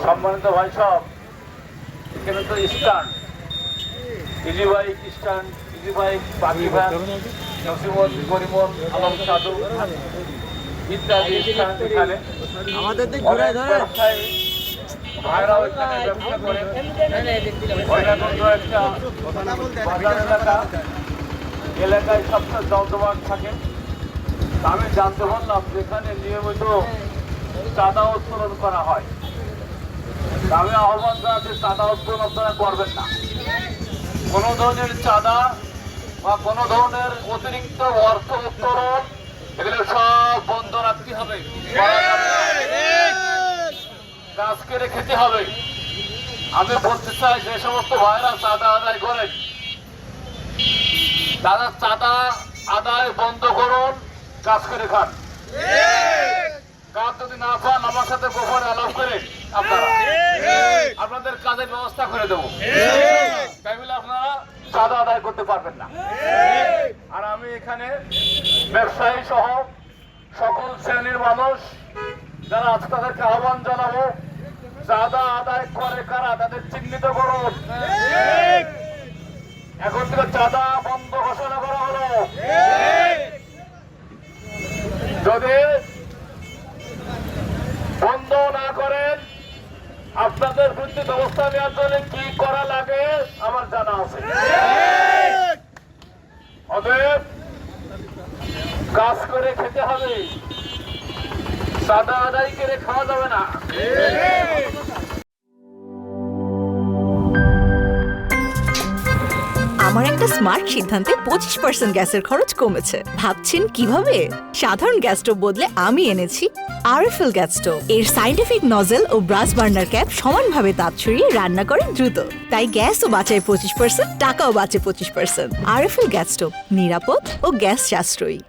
সম্মানিত ভাই সব, এখানে তো stand easy bike stand, easy bike, বাকি ভ্যান, জসিমন, করিমন, আলম সাধু ইত্যাদি স্ট্যান্ড এখানে আমাদের দিক অনেক ঘুরায় ধরে ব্যবসায়ী ভাইরাও এখানে ব্যবসা করেন। ময়নাকুণ্ড একটা বাজার এলাকা, এলাকায় সবচেয়ে জমজমাট থাকে। তা আমি জানতে পারলাম যেখানে নিয়মিত চাঁদা উত্তোলন করা হয়। তা আমি আহ্বান জানাচ্ছি, চাঁদা উত্তোলন আপনারা করবেন না। কোনো ধরনের চাঁদা বা কোনো ধরনের অতিরিক্ত অর্থ উত্তোলন এগুলো সব বন্ধ রাখতে হবে, করা যাবে না। কাজ করে খেতে হবে। আমি বলতে চাই, যে সমস্ত ভাইরা চাঁদা আদায় করেন, তারা চাঁদা আদায় বন্ধ করুন, কাজ করে খান। কাজ যদি না পান আমার সাথে গোপনে আলাপ করে আপনাদের কাজের ব্যবস্থা করে দেবো। তাই বলে আপনারা চাঁদা আদায় করতে পারবেন না। আর আমি এখানে ব্যবসায়ী সহ সকল শ্রেণীর মানুষ যারা আজ তাদেরকে আহ্বান জানাবো, চাঁদা আদায় করে কারা তাদের চিহ্নিত করুন। এখন থেকে চাঁদা বন্ধ ঘোষণা করা হলো। যদি বন্ধ না করেন, আপনাদের বিরুদ্ধে ব্যবস্থা নেওয়ার জন্য কি করা লাগে আমার জানা আছে। অতএব কাজ করে খেতে হবে, চাঁদা আদায় করে খাওয়া যাবে না। আমার একটা স্মার্ট সিদ্ধান্তে 25% গ্যাসের খরচ কমেছে। ভাবছেন কিভাবে? সাধারণ গ্যাস স্টোভ বদলে আমি এনেছি আরএফএল গ্যাস স্টোভ। এর সাইন্টিফিক নজল ও ব্রাস বার্নার ক্যাপ সমানভাবে তাপ ছড়িয়ে রান্না করে দ্রুত। তাই গ্যাসও বাঁচায় 25%, টাকাও বাঁচে 25%। আরএফএল গ্যাস স্টোভ নিরাপদ ও গ্যাস সাশ্রয়ী।